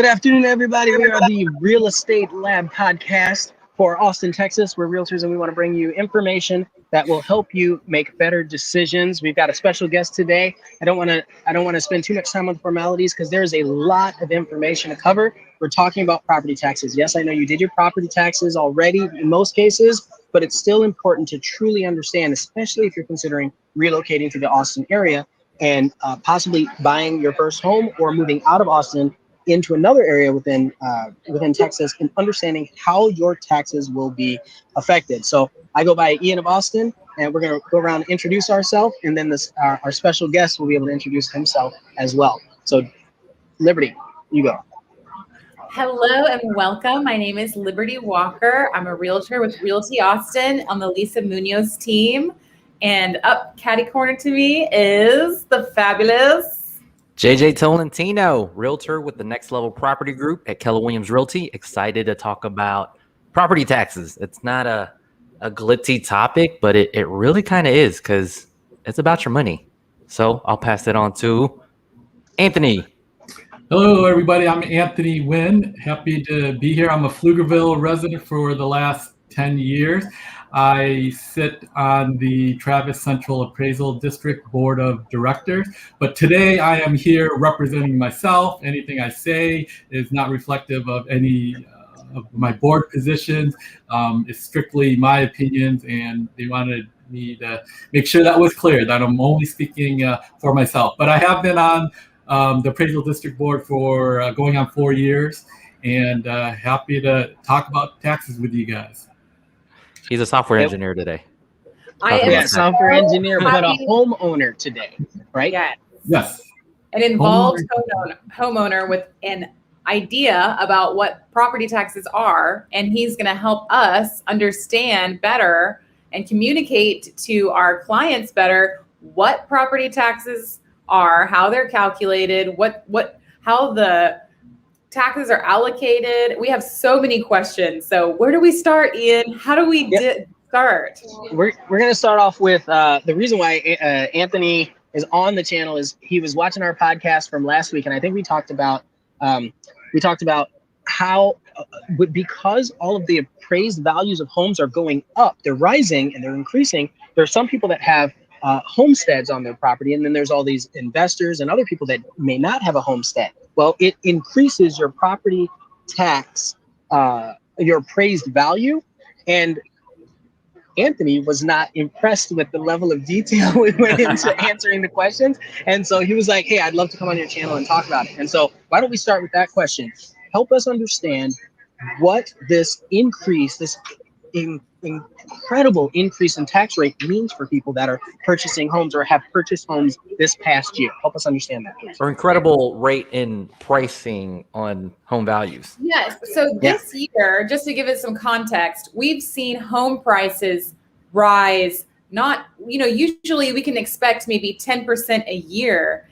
Good afternoon, everybody. We are the Real Estate Lab podcast for Austin, Texas. We're realtors and we want to bring you information that will help you make better decisions. We've got a special guest today. I don't want to spend too much time on the formalities because there's a lot of information to cover. We're talking about property taxes. Yes, I know you did your property taxes already in most cases, but it's still important to truly understand, especially if you're considering relocating to the Austin area and possibly buying your first home or moving out of Austin into another area within Texas, and understanding how your taxes will be affected. So I go by ianofAustin, and we're going to go around and introduce ourselves, and then our special guest will be able to introduce himself as well. So Liberty, you go. Hello and welcome. My name is Liberty Walker. I'm a realtor with Realty Austin on the Lisa Munoz team. And up catty corner to me is the fabulous JJ Tolentino, realtor with the Next Level Property Group at Keller Williams Realty. Excited to talk about property taxes. It's not a glitzy topic, but it really kind of is because it's about your money. So I'll pass it on to Anthony. Hello, everybody. I'm Anthony Wynn. Happy to be here. I'm a Pflugerville resident for the last 10 years. I sit on the Travis Central Appraisal District Board of Directors, but today I am here representing myself. Anything I say is not reflective of any of my board positions. It's strictly my opinions, and they wanted me to make sure that was clear, that I'm only speaking for myself. But I have been on the Appraisal District Board for going on 4 years, and happy to talk about taxes with you guys. He's a software engineer today. I am a software engineer, but a homeowner today, right? Yes. An involved homeowner with an idea about what property taxes are, and he's going to help us understand better and communicate to our clients better what property taxes are, how they're calculated, how the taxes are allocated. We have so many questions. So where do we start, Ian? How do we start? We're going to start off with the reason why Anthony is on the channel is he was watching our podcast from last week, and I think we talked about how because all of the appraised values of homes are going up, they're rising and they're increasing. There are some people that have homesteads on their property, and then there's all these investors and other people that may not have a homestead. Well, it increases your property tax, your appraised value. And Anthony was not impressed with the level of detail we went into answering the questions. And so he was like, hey, I'd love to come on your channel and talk about it. And so why don't we start with that question? Help us understand what this increase, this incredible increase in tax rate means for people that are purchasing homes or have purchased homes this past year. Help us understand that, please. Or incredible rate in pricing on home values. Yes. So this year, just to give it some context, we've seen home prices rise. Usually we can expect maybe 10% a year.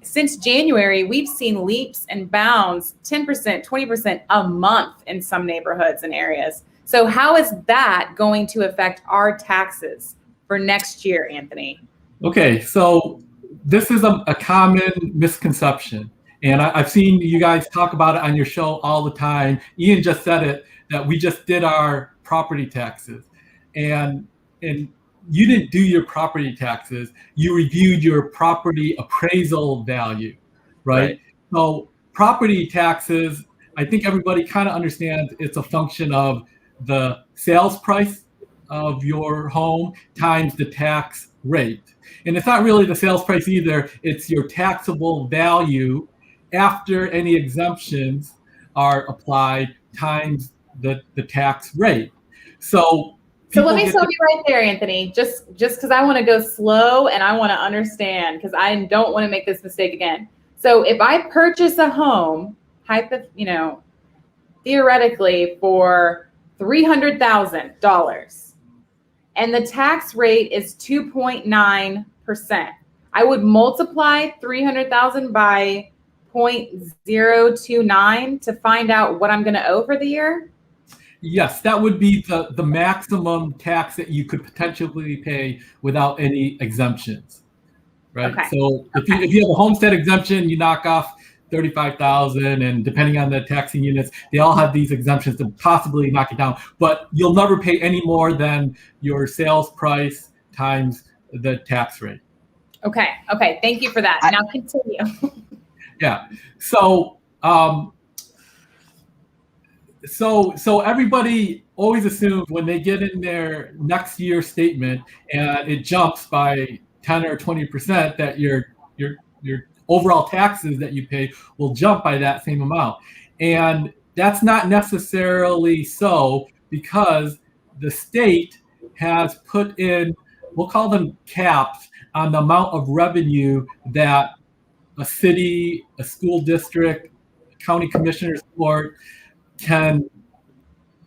Since January, we've seen leaps and bounds, 10%, 20% a month in some neighborhoods and areas. So how is that going to affect our taxes for next year, Anthony? Okay, so this is a common misconception, and I've seen you guys talk about it on your show all the time. Ian just said it, that we just did our property taxes, and you didn't do your property taxes. You reviewed your property appraisal value, right? So property taxes, I think everybody kind of understands it's a function of the sales price of your home times the tax rate. And it's not really the sales price either. It's your taxable value after any exemptions are applied times the tax rate. So let me stop you right there, Anthony, just because I want to go slow and I want to understand, because I don't want to make this mistake again. So if I purchase a home, theoretically for $300,000 and the tax rate is 2.9%, I would multiply 300,000 by 0.029 to find out what I'm going to owe for the year? Yes, that would be the maximum tax that you could potentially pay without any exemptions, right? Okay. So if you have a homestead exemption, you knock off $35,000, and depending on the taxing units, they all have these exemptions to possibly knock it down. But you'll never pay any more than your sales price times the tax rate. Okay. Thank you for that. Now continue. Yeah. So everybody always assumes when they get in their next year statement and it jumps by 10 or 20% that your overall taxes that you pay will jump by that same amount. And that's not necessarily so, because the state has put in, we'll call them caps, on the amount of revenue that a city, a school district, a county commissioner's court can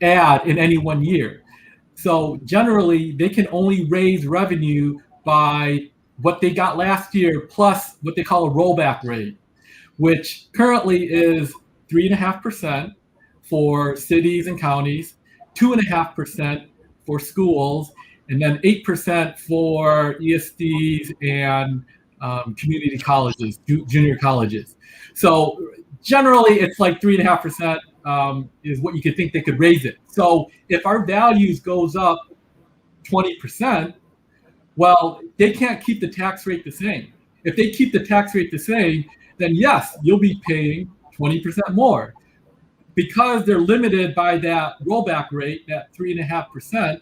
add in any one year. So generally, they can only raise revenue by what they got last year plus what they call a rollback rate, which currently is 3.5% for cities and counties, 2.5% for schools, and then 8% for ESDs and community colleges, junior colleges. So generally, it's like 3.5% is what you could think they could raise it. So if our values goes up 20%, well, they can't keep the tax rate the same. If they keep the tax rate the same, then yes, you'll be paying 20% more. Because they're limited by that rollback rate, that 3.5%,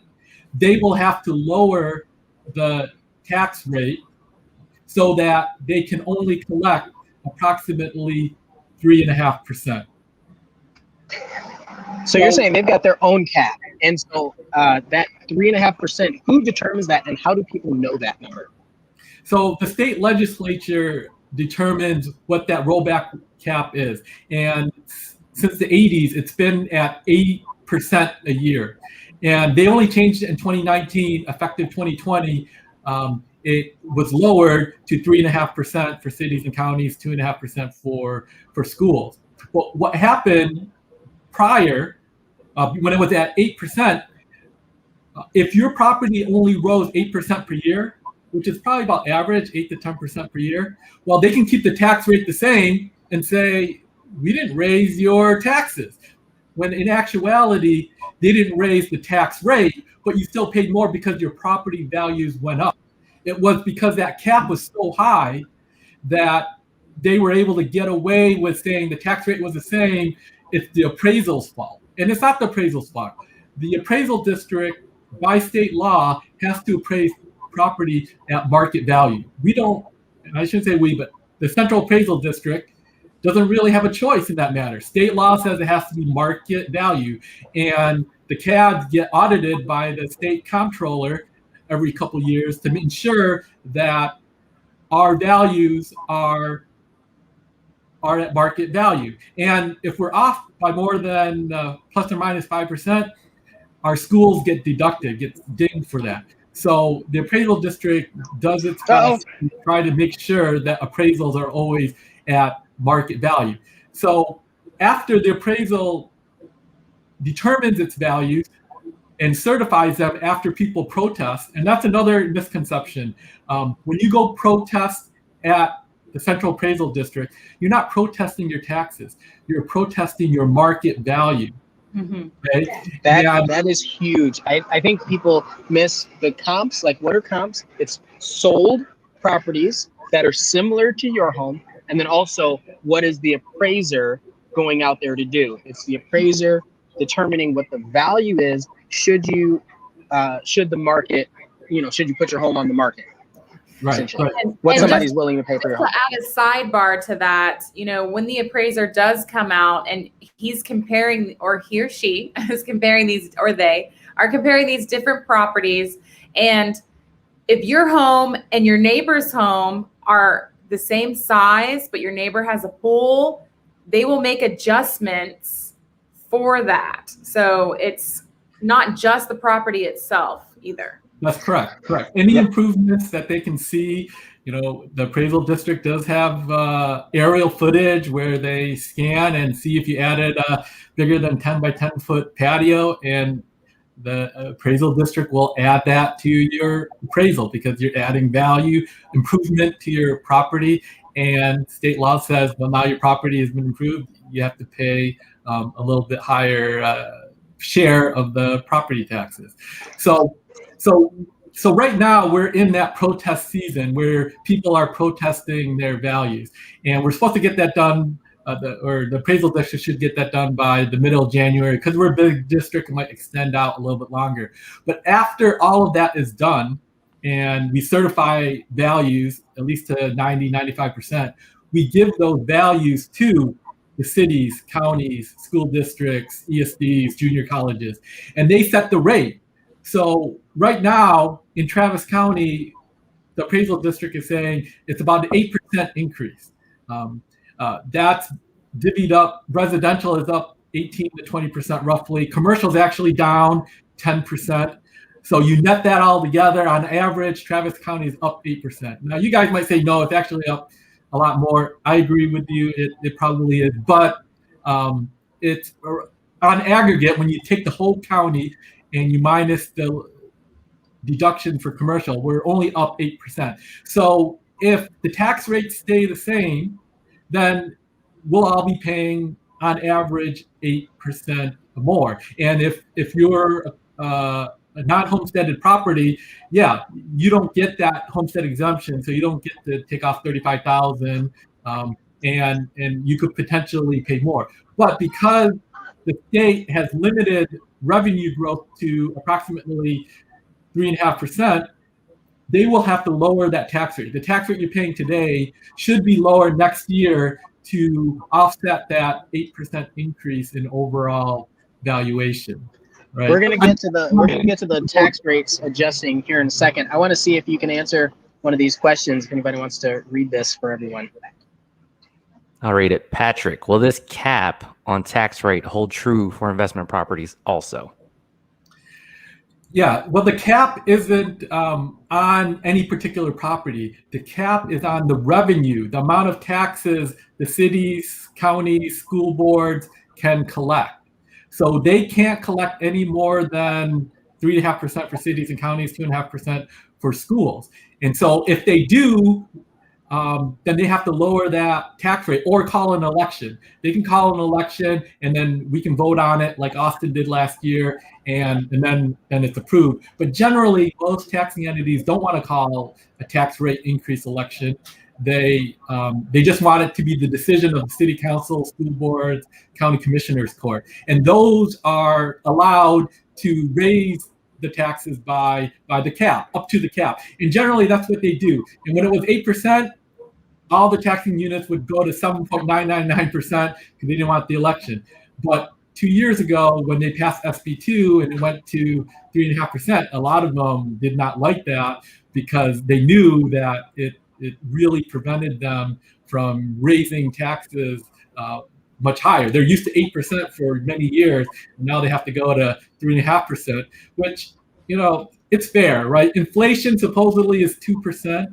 they will have to lower the tax rate so that they can only collect approximately 3.5%. So you're saying they've got their own cap, and so that 3.5%, who determines that, and how do people know that number? So the state legislature determines what that rollback cap is, and since the 80s, it's been at 8% a year, and they only changed it in 2019, effective 2020. It was lowered to 3.5% for cities and counties, 2.5% for schools. Well, what happened prior, when it was at 8%, if your property only rose 8% per year, which is probably about average, 8 to 10% per year, well, they can keep the tax rate the same and say, we didn't raise your taxes. When in actuality, they didn't raise the tax rate, but you still paid more because your property values went up. It was because that cap was so high that they were able to get away with saying the tax rate was the same. It's the appraisal's fault. And it's not the appraisal's fault. The appraisal district, by state law, has to appraise property at market value. We don't, I shouldn't say we, but the central appraisal district doesn't really have a choice in that matter. State law says it has to be market value. And the CADs get audited by the state comptroller every couple of years to ensure that our values are at market value. And if we're off by more than plus or minus 5%, our schools get deducted, get dinged for that. So the appraisal district does its best to try to make sure that appraisals are always at market value. So after the appraisal determines its values and certifies them after people protest, and that's another misconception. When you go protest at the Central Appraisal District, you're not protesting your taxes. You're protesting your market value. Mm-hmm. Okay? That is huge. I think people miss the comps. Like, what are comps? It's sold properties that are similar to your home. And then also, what is the appraiser going out there to do? It's the appraiser determining what the value is. Should the market, should you put your home on the market? Right. What somebody's willing to pay for your home. To add a sidebar to that, when the appraiser does come out and he's comparing, or he or she is comparing these, or they are comparing these different properties, and if your home and your neighbor's home are the same size, but your neighbor has a pool, they will make adjustments for that. So it's not just the property itself either. That's correct. Any improvements that they can see, the appraisal district does have aerial footage where they scan and see if you added a bigger than 10 by 10 foot patio, and the appraisal district will add that to your appraisal because you're adding value, improvement to your property. and state law says, well, now your property has been improved, you have to pay a little bit higher share of the property taxes. So right now we're in that protest season where people are protesting their values, and we're supposed to get that done. The appraisal district should get that done by the middle of January, because we're a big district, it might extend out a little bit longer. But after all of that is done and we certify values at least to 90-95%, we give those values to the cities, counties, school districts, ESDs, junior colleges, and they set the rate. So right now in Travis County, the appraisal district is saying it's about an 8% increase. That's divvied up. Residential is up 18 to 20% roughly. Commercial is actually down 10%. So you net that all together, on average, Travis County is up 8%. Now you guys might say, no, it's actually up a lot more. I agree with you. It probably is. But it's on aggregate, when you take the whole county and you minus the deduction for commercial, we're only up 8%. So if the tax rates stay the same, then we'll all be paying on average 8% more. And if you're a non-homesteaded property, yeah, you don't get that homestead exemption, so you don't get to take off $35,000, and you could potentially pay more. But because the state has limited revenue growth to approximately 3.5%, they will have to lower that tax rate. The tax rate you're paying today should be lower next year to offset that 8% increase in overall valuation. Right? We're gonna get to the tax rates adjusting here in a second. I want to see if you can answer one of these questions. If anybody wants to read this for everyone. I'll read it. Patrick, will this cap on tax rate hold true for investment properties also? Yeah, well, the cap isn't on any particular property. The cap is on the revenue, the amount of taxes the cities, counties, school boards can collect. So they can't collect any more than 3.5% for cities and counties, 2.5% for schools. And so if they do, then they have to lower that tax rate or call an election. They can call an election, and then we can vote on it like Austin did last year, and then it's approved. But generally, most taxing entities don't want to call a tax rate increase election. They just want it to be the decision of the city council, school boards, county commissioners court. And those are allowed to raise the taxes by the cap, up to the cap. And generally that's what they do. And when it was 8%, all the taxing units would go to 7.999% because they didn't want the election. But 2 years ago, when they passed SB2 and it went to 3.5%, a lot of them did not like that because they knew that it really prevented them from raising taxes much higher. They're used to 8% for many years, and now they have to go to 3.5%, which, it's fair, right? Inflation supposedly is 2%.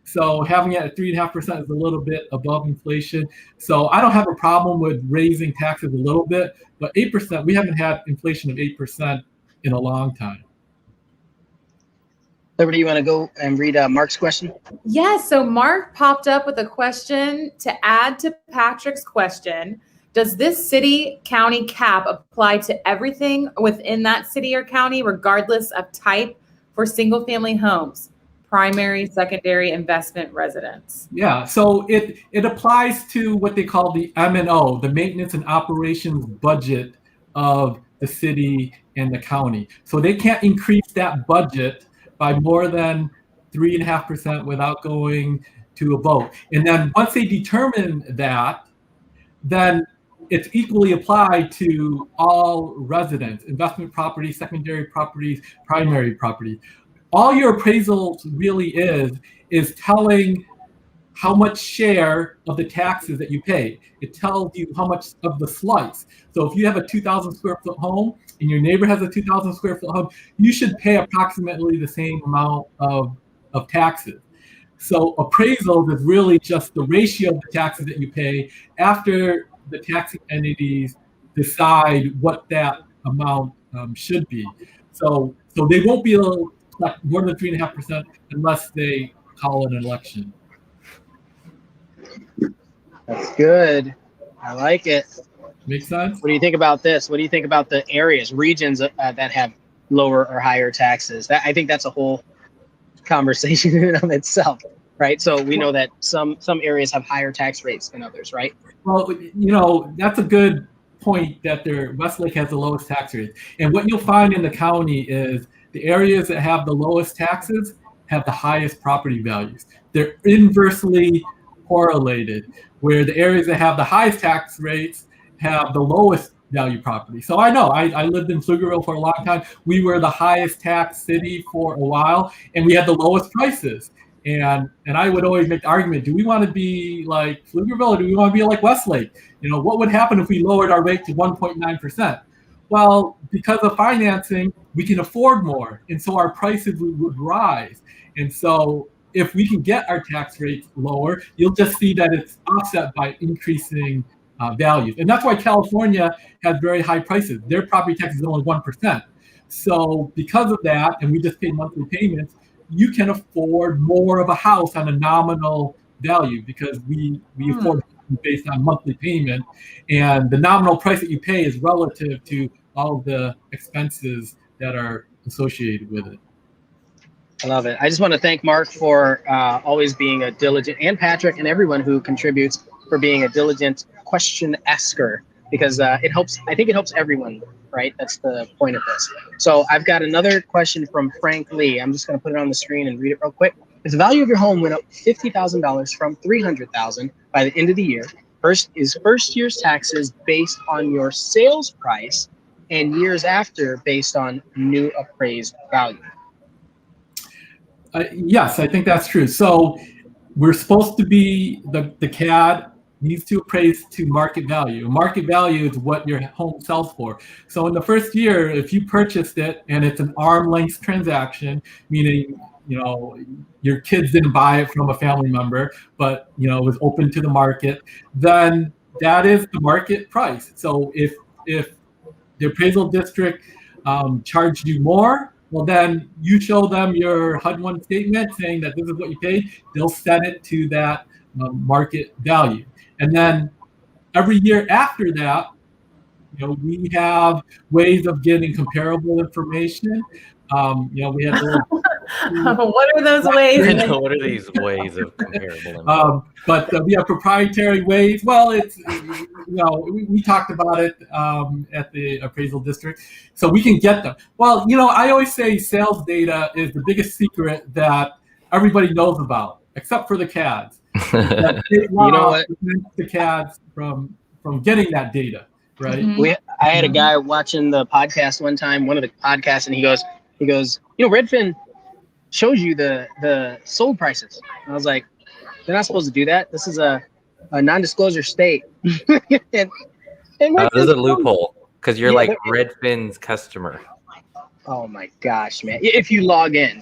So having it at 3.5% is a little bit above inflation. So I don't have a problem with raising taxes a little bit, but 8%, we haven't had inflation of 8% in a long time. Liberty, you want to go and read Mark's question? Yes. So Mark popped up with a question to add to Patrick's question. Does this city county cap apply to everything within that city or county, regardless of type, for single family homes, primary, secondary, investment residence? Yeah, so it applies to what they call the M&O, the maintenance and operations budget of the city and the county. So they can't increase that budget by more than 3.5% without going to a vote. And then once they determine that, then it's equally applied to all residents, investment properties, secondary properties, primary property. All your appraisal really is telling how much share of the taxes that you pay. It tells you how much of the slice. So if you have a 2,000 square foot home and your neighbor has a 2,000 square foot home, you should pay approximately the same amount of taxes. So appraisals is really just the ratio of the taxes that you pay after the taxing entities decide what that amount should be. So they won't be able to collect more than 3.5% unless they call an election. That's good. I like it. Make sense? What do you think about this? What do you think about the regions that have lower or higher taxes? I think that's a whole conversation in and of itself, right? So we know that some areas have higher tax rates than others, right? Well, that's a good point that Westlake has the lowest tax rates. And what you'll find in the county is the areas that have the lowest taxes have the highest property values. They're inversely correlated, where the areas that have the highest tax rates have the lowest value property. So I know, I lived in Pflugerville for a long time. We were the highest tax city for a while, and we had the lowest prices. And I would always make the argument, do we want to be like Pflugerville or do we want to be like Westlake? What would happen if we lowered our rate to 1.9%? Well, because of financing, we can afford more. And so our prices would rise. And so if we can get our tax rates lower, you'll just see that it's offset by increasing values. And that's why California has very high prices. Their property tax is only 1%. So because of that, and we just pay monthly payments, you can afford more of a house on a nominal value because we afford based on monthly payment. And the nominal price that you pay is relative to all of the expenses that are associated with it. I love it. I just want to thank Mark for always being a diligent, and Patrick and everyone who contributes for being a diligent question asker, because it helps. I think it helps everyone, right? That's the point of this. So I've got another question from Frank Lee. I'm just going to put it on the screen and read it real quick. If the value of your home went up $50,000 from $300,000 by the end of the year, first year's taxes based on your sales price, and years after based on new appraised value? Yes, I think that's true. So we're supposed to be, the CAD needs to appraise to market value. Market value is what your home sells for. So in the first year, if you purchased it and it's an arm's length transaction, meaning your kids didn't buy it from a family member, but it was open to the market, then that is the market price. So if the appraisal district charged you more, well, then you show them your HUD-1 statement saying that this is what you paid. They'll set it to that market value. And then every year after that, we have ways of getting comparable information. We have what are those ways? What are these ways of comparable? But we have proprietary ways. Well, it's we talked about it at the appraisal district, so we can get them. Well, I always say sales data is the biggest secret that everybody knows about, except for the CADs. You know what? The CADs from getting that data, right? Mm-hmm. I had a guy watching the podcast one time, one of the podcasts, and he goes, Redfin shows you the sold prices. And I was like, they're not supposed to do that. This is a non-disclosure state. and there's a loophole because you're like Redfin's customer. Oh my gosh, man! If you log in,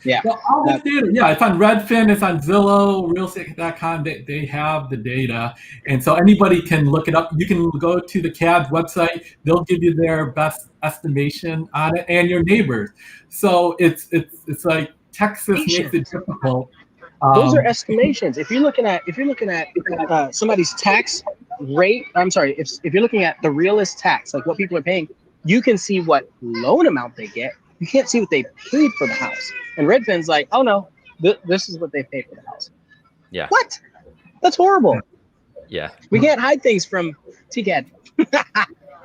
yeah. Well, all this data, it's on Redfin, it's on Zillow, realestate.com. They have the data, and so anybody can look it up. You can go to the CAD's website; they'll give you their best estimation on it, and your neighbors. So it's like Texas makes it difficult. Those are estimations. If you're looking at somebody's tax rate, I'm sorry, if you're looking at the realist tax, like what people are paying, you can see what loan amount they get. You can't see what they paid for the house. And Redfin's like, oh no, this is what they paid for the house. Yeah. What? That's horrible. Yeah. We can't hide things from TCAD.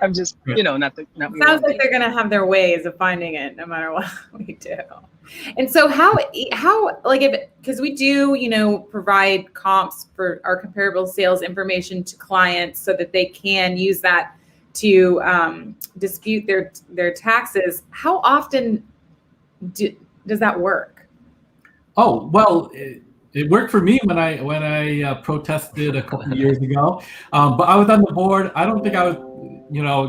I'm just, not. Sounds like they're gonna have their ways of finding it, no matter what we do. And so how because we do, provide comps for our comparable sales information to clients so that they can use that to dispute their taxes. How often does that work? Oh, well, it worked for me when I protested a couple of years ago. But I was on the board. I don't think I was,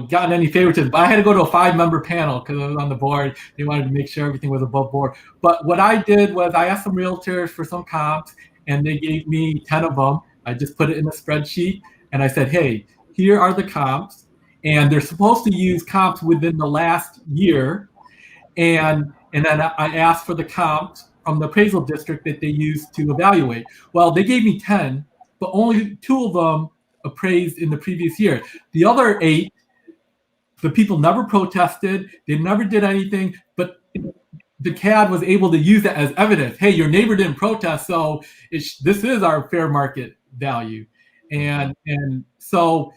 gotten any favoritism. But I had to go to a 5-member panel because I was on the board. They wanted to make sure everything was above board. But what I did was I asked some realtors for some comps, and they gave me 10 of them. I just put it in a spreadsheet, and I said, hey, here are the comps. And they're supposed to use comps within the last year. And then I asked for the comps from the appraisal district that they use to evaluate. Well, they gave me 10, but only 2 of them appraised in the previous year. The other 8, the people never protested, they never did anything, but the CAD was able to use that as evidence. Hey, your neighbor didn't protest, so this is our fair market value. And so,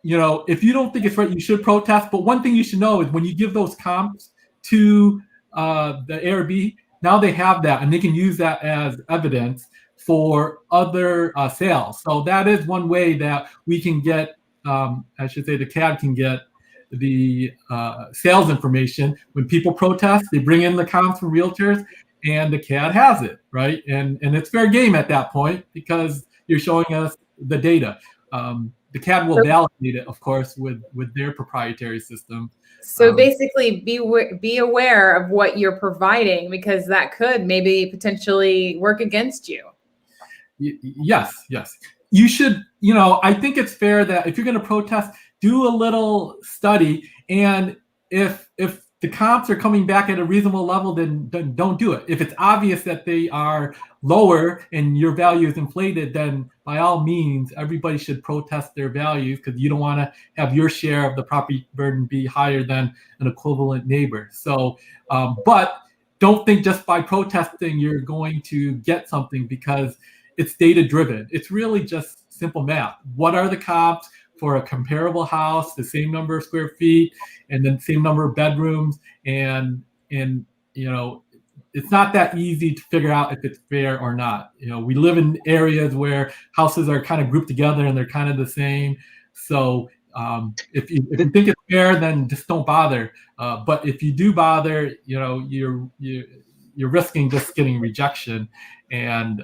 if you don't think it's right, you should protest. But one thing you should know is when you give those comps to the ARB, now they have that, and they can use that as evidence for other sales. So that is one way that we can get, the CAD can get the sales information. When people protest, they bring in the comps from realtors, and the CAD has it, right? And it's fair game at that point because you're showing us the data. The CAD will validate it, of course, with their proprietary system. So basically, be aware of what you're providing, because that could maybe potentially work against you. Yes. You should, I think it's fair that if you're going to protest, do a little study. And if the comps are coming back at a reasonable level, then don't do it. If it's obvious that they are lower and your value is inflated, then by all means, everybody should protest their values, because you don't want to have your share of the property burden be higher than an equivalent neighbor. So, but don't think just by protesting you're going to get something, because it's data driven. It's really just simple math. What are the comps for a comparable house, the same number of square feet, and then same number of bedrooms? And it's not that easy to figure out if it's fair or not. We live in areas where houses are kind of grouped together and they're kind of the same. So if you think it's fair, then just don't bother. But if you do bother, you're risking just getting rejection. And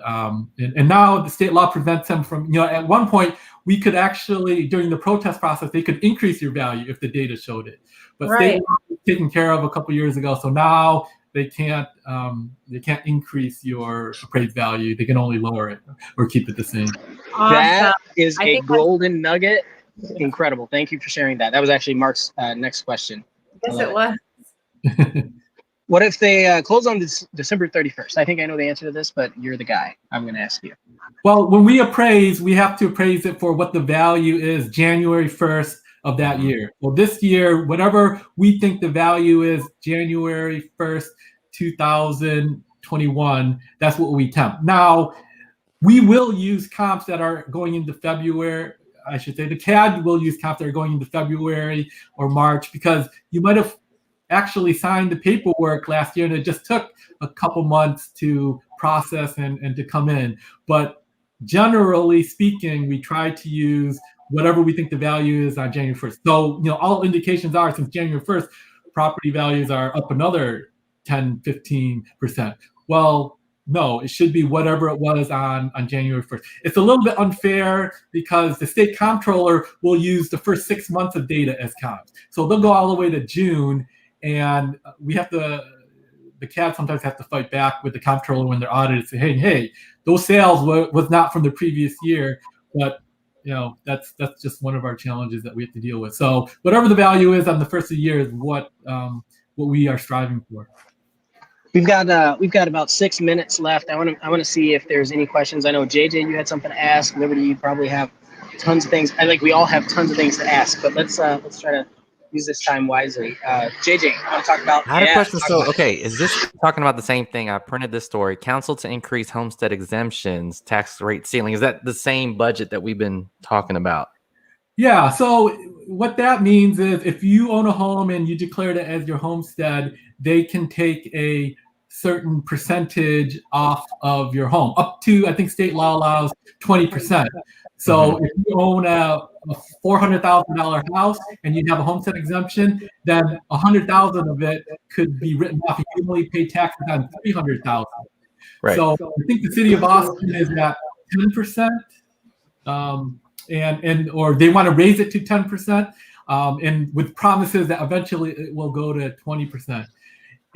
now the state law prevents them from, at one point we could actually, during the protest process, they could increase your value if the data showed it. But state law was taken care of a couple years ago, so now they can't increase your appraised value. They can only lower it or keep it the same. Awesome. That is a golden nugget. Incredible. Thank you for sharing that. That was actually Mark's next question. Yes, it was. What if they close on December 31st? I think I know the answer to this, but you're the guy. I'm going to ask you. Well, when we appraise, we have to appraise it for what the value is January 1st of that year. Well, this year, whatever we think the value is January 1st, 2021, that's what we tempt. Now, we will use comps that are going into February. I should say the CAD will use comps that are going into February or March, because you might have actually signed the paperwork last year and it just took a couple months to process and to come in. But generally speaking, we try to use whatever we think the value is on January 1st. So, all indications are since January 1st, property values are up another 10, 15%. Well, no, it should be whatever it was on January 1st. It's a little bit unfair because the state comptroller will use the first 6 months of data as comps. So they'll go all the way to June, and the CAD sometimes have to fight back with the comptroller when they're audited, say, hey, those sales was not from the previous year, but that's just one of our challenges that we have to deal with. So whatever the value is on the first of the year is what we are striving for. We've got about 6 minutes left. I want to see if there's any questions. I know JJ, you had something to ask. Liberty, you probably have tons of things. I think we all have tons of things to ask, but let's try to use this time wisely. JJ, I want to talk about. I had a question. So, okay, is this talking about the same thing? I printed this story. Council to increase homestead exemptions, tax rate ceiling. Is that the same budget that we've been talking about? Yeah. So what that means is if you own a home and you declare it as your homestead, they can take a certain percentage off of your home, up to, I think state law allows 20%. So if you own a $400,000 house and you have a homestead exemption, then $100,000 of it could be written off. You only pay taxes on $300,000. Right. So I think the city of Austin is at 10%, or they want to raise it to 10%, and with promises that eventually it will go to 20%.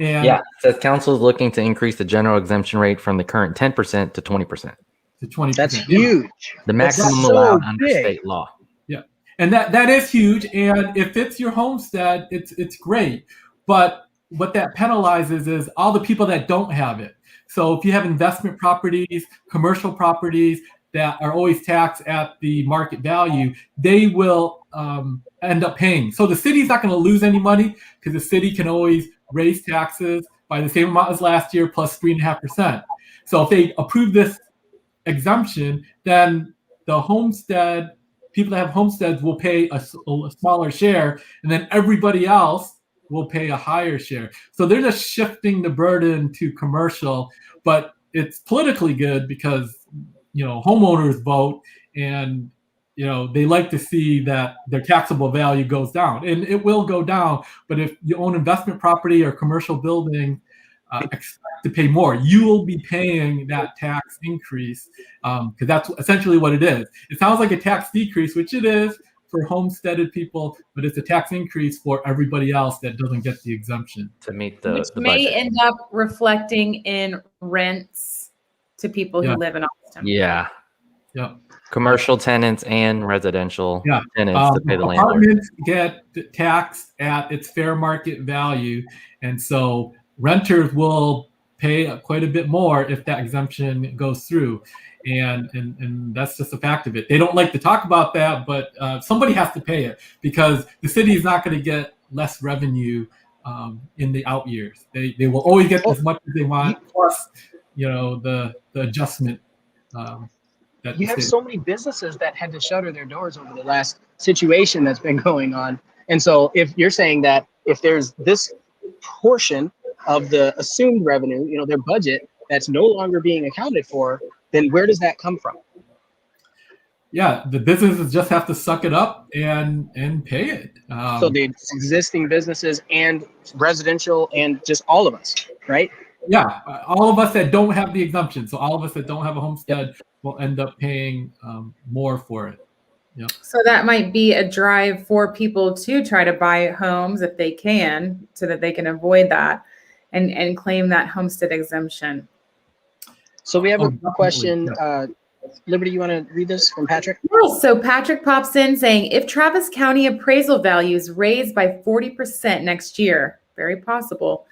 And yeah, it says council is looking to increase the general exemption rate from the current 10% to 20%. To 20%. That's huge. The maximum allowed under state law. Yeah, and that is huge. And if it's your homestead, it's great. But what that penalizes is all the people that don't have it. So if you have investment properties, commercial properties that are always taxed at the market value, they will end up paying. So the city's not going to lose any money because the city can always raise taxes by the same amount as last year plus 3.5%. So if they approve this exemption, then the homestead people that have homesteads will pay a smaller share, and then everybody else will pay a higher share. So they're just shifting the burden to commercial, but it's politically good because, homeowners vote, and, they like to see that their taxable value goes down, and it will go down. But if you own investment property or commercial building, expect to pay more. You will be paying that tax increase because that's essentially what it is. It sounds like a tax decrease, which it is for homesteaded people, but it's a tax increase for everybody else that doesn't get the exemption. To meet the Which the may budget. end up reflecting in rents to people who live in Austin. Yeah. Yeah. Commercial tenants and residential tenants to pay the landlord. Apartments get taxed at its fair market value, and so renters will pay quite a bit more if that exemption goes through, and that's just a fact of it. They don't like to talk about that, but somebody has to pay it because the city is not going to get less revenue in the out years. They will always get as much as they want, plus the adjustment. You have so many businesses that had to shutter their doors over the last situation that's been going on. And so if you're saying that if there's this portion of the assumed revenue, their budget, that's no longer being accounted for, then where does that come from? Yeah, the businesses just have to suck it up and pay it. So the existing businesses and residential and just all of us, right? Yeah, all of us that don't have the exemption. So all of us that don't have a homestead will end up paying more for it. Yep. So that might be a drive for people to try to buy homes if they can, so that they can avoid that and claim that homestead exemption. So we have a question. Liberty, you want to read this from Patrick? Yes. So Patrick pops in saying, if Travis County appraisal values raised by 40% next year, very possible,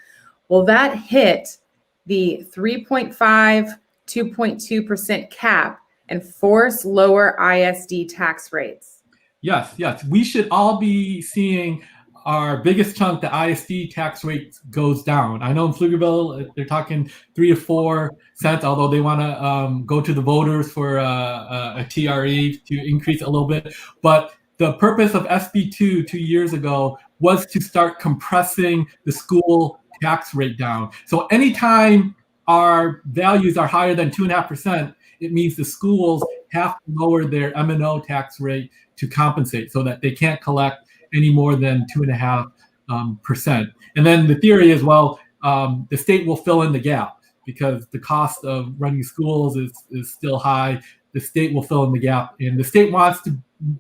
will that hit the 3.5, 2.2% cap and force lower ISD tax rates? Yes. We should all be seeing our biggest chunk, the ISD tax rate goes down. I know in Pflugerville, they're talking 3 to 4 cents, although they want to go to the voters for a TRE to increase it a little bit. But the purpose of SB2 2 years ago was to start compressing the school tax rate down. So anytime our values are higher than 2.5%, it means the schools have to lower their M&O tax rate to compensate so that they can't collect any more than 2.5%. And then the theory is, the state will fill in the gap because the cost of running schools is still high. The state will fill in the gap, and the state wants to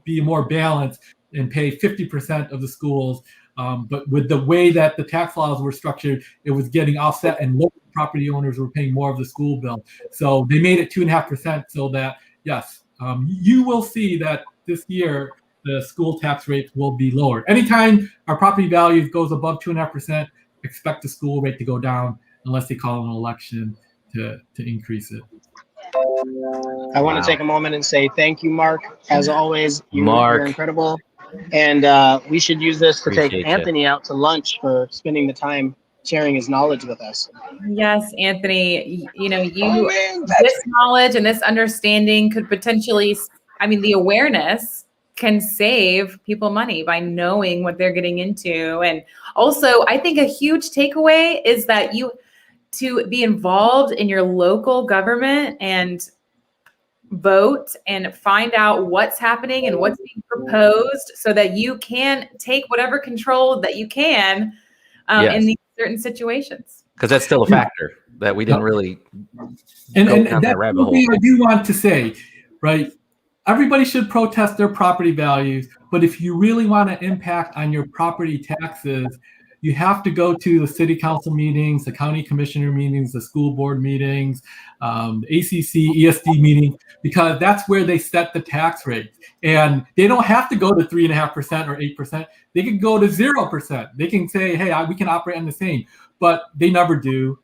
be more balanced and pay 50% of the schools. But with the way that the tax laws were structured, it was getting offset, and local property owners were paying more of the school bill. So they made it 2.5% so that, yes, you will see that this year the school tax rates will be lower. Anytime our property value goes above 2.5%, expect the school rate to go down unless they call an election to increase it. I want to take a moment and say thank you, Mark. As always, Mark. you're incredible. And we should use this to Appreciate take Anthony out to lunch for spending the time sharing his knowledge with us. Yes, Anthony, this knowledge and this understanding could potentially, the awareness can save people money by knowing what they're getting into. And also, I think a huge takeaway is that to be involved in your local government and vote and find out what's happening and what's being proposed so that you can take whatever control that you can in these certain situations. Because that's still a factor that we didn't really and down that's that rabbit hole. I do want to say, right? Everybody should protest their property values, but if you really want to impact on your property taxes, you have to go to the city council meetings, the county commissioner meetings, the school board meetings, the ACC, ESD meetings, because that's where they set the tax rates. And they don't have to go to 3.5% or 8%. They can go to 0%. They can say, hey, we can operate on the same, but they never do.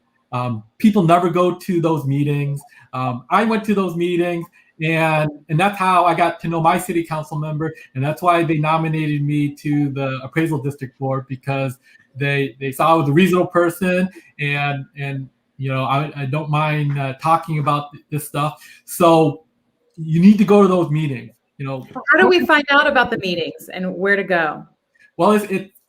People never go to those meetings. I went to those meetings, and that's how I got to know my city council member, and that's why they nominated me to the appraisal district board, because they saw I was a reasonable person, and I don't mind talking about this stuff. So you need to go to those meetings. How do we find out about the meetings and where to go? Well,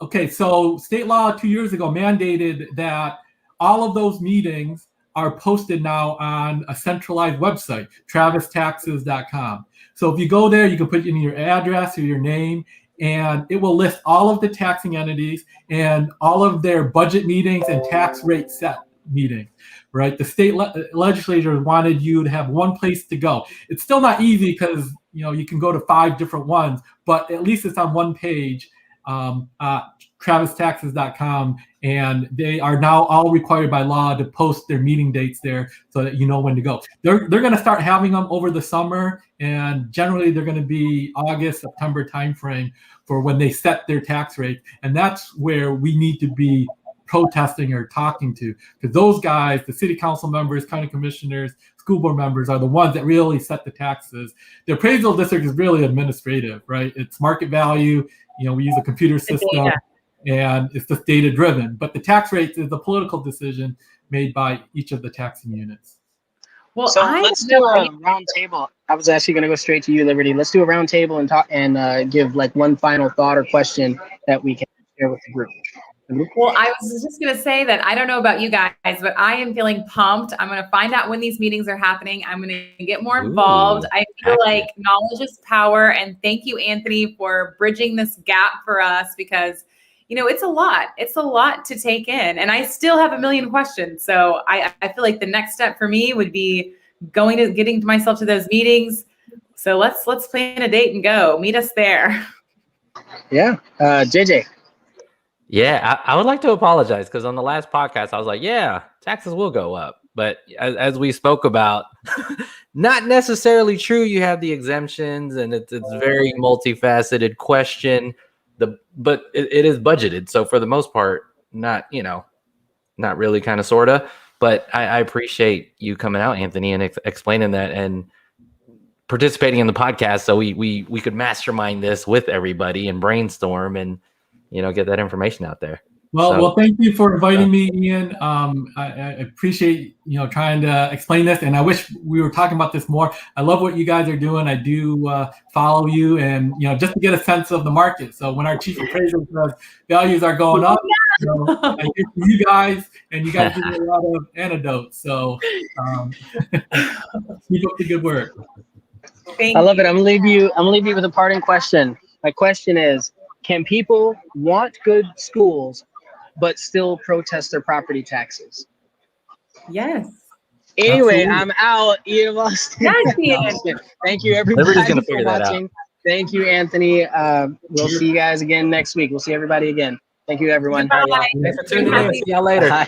okay. So state law 2 years ago mandated that all of those meetings are posted now on a centralized website, travistaxes.com. So if you go there, you can put in your address or your name, and it will list all of the taxing entities and all of their budget meetings and tax rate set meetings, right? The state legislature wanted you to have one place to go. It's still not easy because you can go to 5 different ones, but at least it's on one page, travistaxes.com, and they are now all required by law to post their meeting dates there so that you know when to go. They're going to start having them over the summer, and generally they're going to be August, September timeframe for when they set their tax rate, and that's where we need to be protesting or talking to, because those guys, the city council members, county commissioners, school board members, are the ones that really set the taxes. The appraisal district is really administrative, right? It's market value. We use a computer system, and it's just data driven. But the tax rate is a political decision made by each of the taxing units. Well, so let's do a round table. I was actually going to go straight to you, Liberty. Let's do a round table and talk and give like one final thought or question that we can share with the group. Well, I was just going to say that I don't know about you guys, but I am feeling pumped. I'm going to find out when these meetings are happening. I'm going to get more involved. I feel like knowledge is power. And thank you, Anthony, for bridging this gap for us, because, it's a lot. It's a lot to take in. And I still have a million questions. So I feel like the next step for me would be getting myself to those meetings. So let's plan a date and go. Meet us there. Yeah. JJ. Yeah, I would like to apologize, because on the last podcast, I was like, yeah, taxes will go up. But as we spoke about, not necessarily true. You have the exemptions, and it's a very multifaceted question. But it is budgeted. So for the most part, not really, kind of, sort of. But I appreciate you coming out, Anthony, and explaining that and participating in the podcast so we could mastermind this with everybody and brainstorm and get that information out there. Well, thank you for inviting me, Ian. I appreciate, trying to explain this, and I wish we were talking about this more. I love what you guys are doing. I do follow you, and, just to get a sense of the market. So when our chief appraiser says values are going up, I hear from you guys, and you guys give me a lot of anecdotes. So keep up the good work. I love it. I'm gonna leave you with a parting question. My question is, can people want good schools but still protest their property taxes? Yes. Anyway, Absolutely. I'm out. Yes, Thank you, everybody, Liberty's gonna for figure that watching. Thank you, Anthony. We'll see you guys again next week. We'll see everybody again. Thank you, everyone. Bye. Thanks for tuning in. See y'all later.